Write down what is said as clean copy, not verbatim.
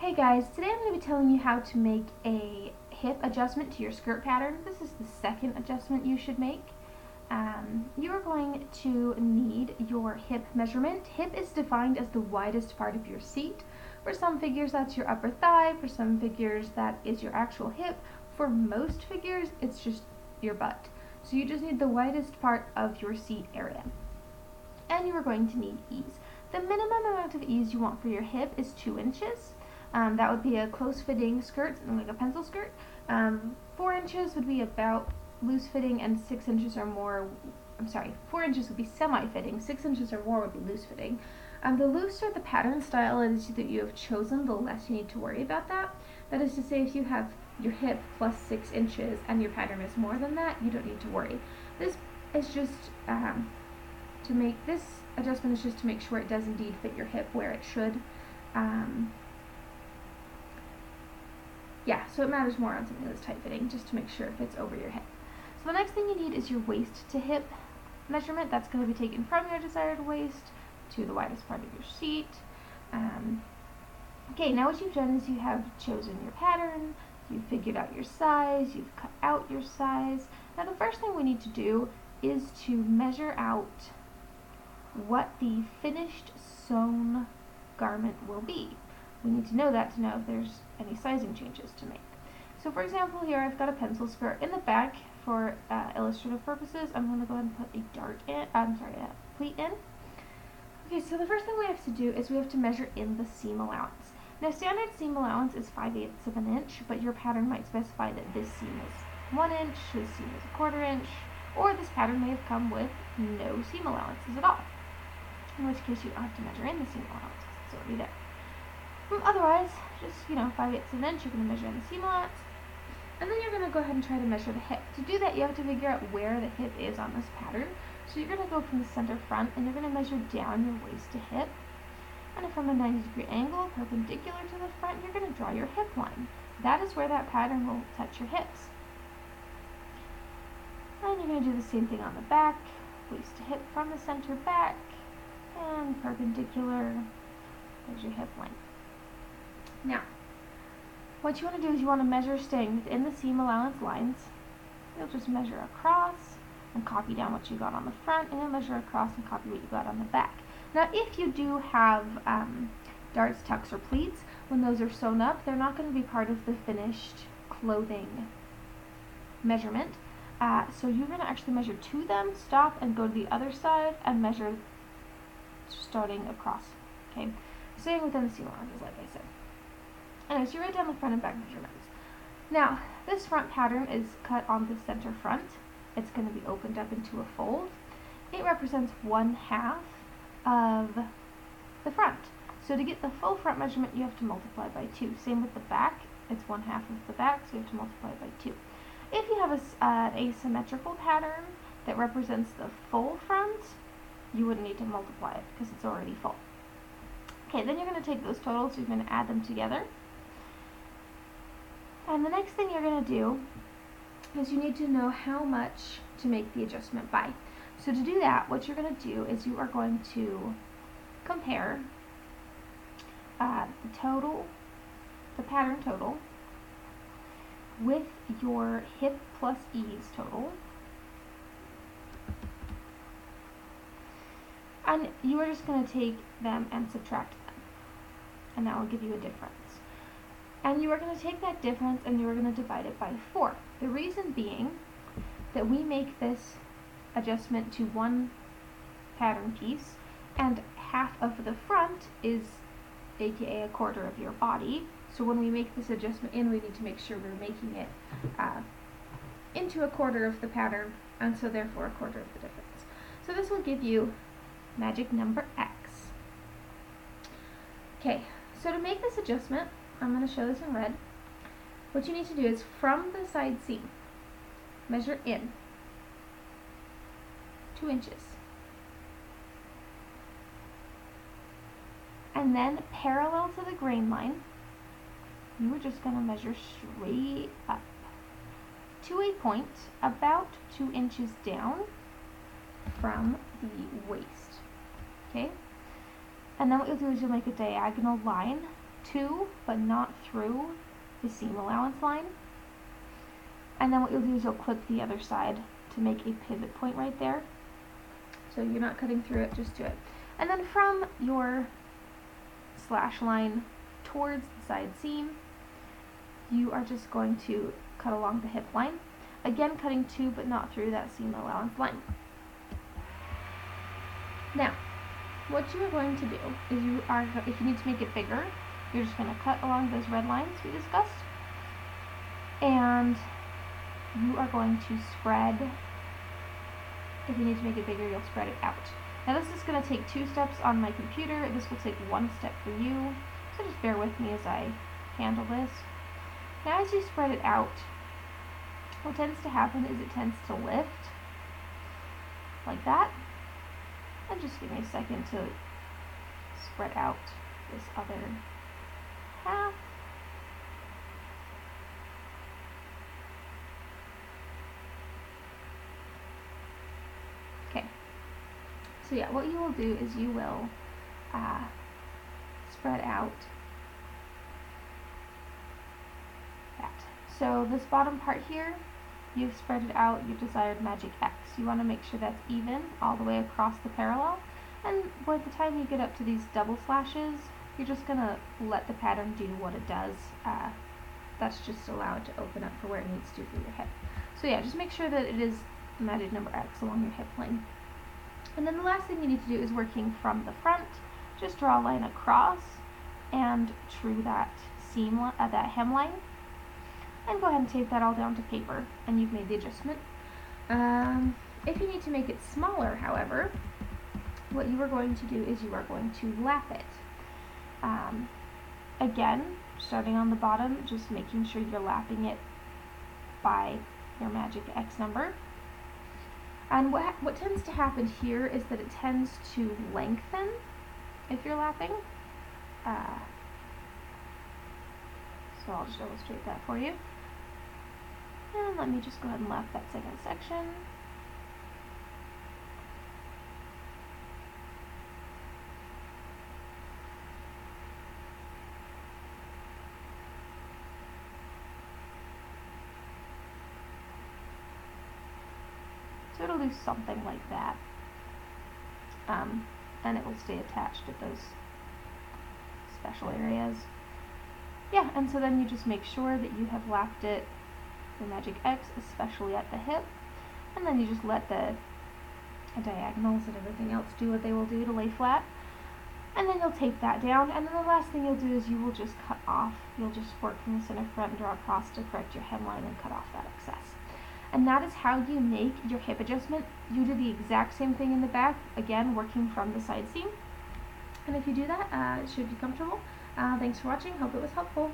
Hey guys, today I'm going to be telling you how to make a hip adjustment to your skirt pattern. This is the second adjustment you should make. You are going to need your hip measurement. Hip is defined as the widest part of your seat. For some figures that's your upper thigh, for some figures that is your actual hip. For most figures it's just your butt. So you just need the widest part of your seat area. And you are going to need ease. The minimum amount of ease you want for your hip is 2 inches. That would be a close-fitting skirt, something like a pencil skirt. 4 inches would be about loose-fitting, and 6 inches or more, 4 inches would be semi-fitting, 6 inches or more would be loose-fitting. The looser the pattern style is that you have chosen, the less you need to worry about that. That is to say, if you have your hip plus 6 inches and your pattern is more than that, you don't need to worry. This is just to make this adjustment is just to make sure it does indeed fit your hip where it should. So it matters more on something that's tight-fitting, just to make sure it fits over your hip. So the next thing you need is your waist to hip measurement. That's going to be taken from your desired waist to the widest part of your seat. Okay, now what you've done is you have chosen your pattern, you've figured out your size, you've cut out your size. Now the first thing we need to do is to measure out what the finished sewn garment will be. We need to know that to know if there's any sizing changes to make. So for example, here I've got a pencil skirt. In the back, for illustrative purposes, I'm going to go ahead and put a pleat in. Okay, so the first thing we have to do is we have to measure in the seam allowance. Now standard seam allowance is 5/8 of an inch, but your pattern might specify that this seam is 1 inch, this seam is 1/4 inch, or this pattern may have come with no seam allowances at all. In which case you don't have to measure in the seam allowance because it's already there. Otherwise, just 5/8 of an inch, you're going to measure in the seam allowance, and then you're going to go ahead and try to measure the hip. To do that, you have to figure out where the hip is on this pattern. So you're going to go from the center front, and you're going to measure down your waist to hip, and from a 90-degree angle, perpendicular to the front, you're going to draw your hip line. That is where that pattern will touch your hips. And you're going to do the same thing on the back, waist to hip from the center back, and perpendicular, there's your hip line. Now, what you want to do is you want to measure staying within the seam allowance lines. You'll just measure across and copy down what you got on the front, and then measure across and copy what you got on the back. Now, if you do have darts, tucks, or pleats, when those are sewn up, they're not going to be part of the finished clothing measurement. So you're going to actually measure to them, stop, and go to the other side and measure starting across. Okay, staying within the seam allowances, like I said. Anyway, so you write down the front and back measurements. Now, this front pattern is cut on the center front. It's going to be opened up into a fold. It represents 1/2 of the front. So to get the full front measurement, you have to multiply by 2. Same with the back. It's 1/2 of the back, so you have to multiply by 2. If you have an asymmetrical pattern that represents the full front, you wouldn't need to multiply it because it's already full. Okay, then you're going to take those totals, you're going to add them together. And the next thing you're going to do is you need to know how much to make the adjustment by. So to do that, what you're going to do is you are going to compare the pattern total with your hip plus ease total. And you are just going to take them and subtract them. And that will give you a difference. And you are going to take that difference and you are going to divide it by 4. The reason being that we make this adjustment to one pattern piece, and 1/2 of the front is aka 1/4 of your body. So when we make this adjustment we need to make sure we're making it into 1/4 of the pattern, and so therefore 1/4 of the difference. So this will give you magic number X. Okay, so to make this adjustment, I'm going to show this in red. What you need to do is from the side seam, measure in 2 inches. And then parallel to the grain line, you are just going to measure straight up to a point about 2 inches down from the waist. Okay? And then what you'll do is you'll make a diagonal line to but not through the seam allowance line. And then what you'll do is you'll clip the other side to make a pivot point right there. So you're not cutting through it, just to it. And then from your slash line towards the side seam, you are just going to cut along the hip line. Again, cutting to but not through that seam allowance line. Now, what you are going to do is if you need to make it bigger, you're just going to cut along those red lines we discussed, and you are going to spread. If you need to make it bigger, you'll spread it out. Now this is going to take 2 steps on my computer. This will take 1 step for you, so just bear with me as I handle this. Now as you spread it out, what tends to happen is it tends to lift like that. And just give me a second to spread out this other half. Okay. So yeah, what you will do is you will spread out that. So this bottom part here, you've spread it out, you've desired magic X. You want to make sure that's even all the way across the parallel. And by the time you get up to these double slashes, you're just going to let the pattern do what it does. That's just allow it to open up for where it needs to for your hip. So yeah, just make sure that it is magic number X along your hip plane. And then the last thing you need to do is working from the front. Just draw a line across and true that seam, that hemline. And go ahead and tape that all down to paper, and you've made the adjustment. If you need to make it smaller, however, what you are going to do is you are going to lap it. Again, starting on the bottom, just making sure you're lapping it by your magic X number. And what tends to happen here is that it tends to lengthen if you're lapping. So I'll just illustrate that for you. And let me just go ahead and lap that second section. So it'll do something like that. And it will stay attached at those special areas. Yeah, and so then you just make sure that you have lapped it, the magic X, especially at the hip, and then you just let the diagonals and everything else do what they will do to lay flat, and then you'll tape that down, and then the last thing you'll do is you will just cut off. You'll just work from the center front and draw across to correct your hemline and cut off that excess. And that is how you make your hip adjustment. You do the exact same thing in the back, again working from the side seam, and if you do that, it should be comfortable. Thanks for watching. Hope it was helpful.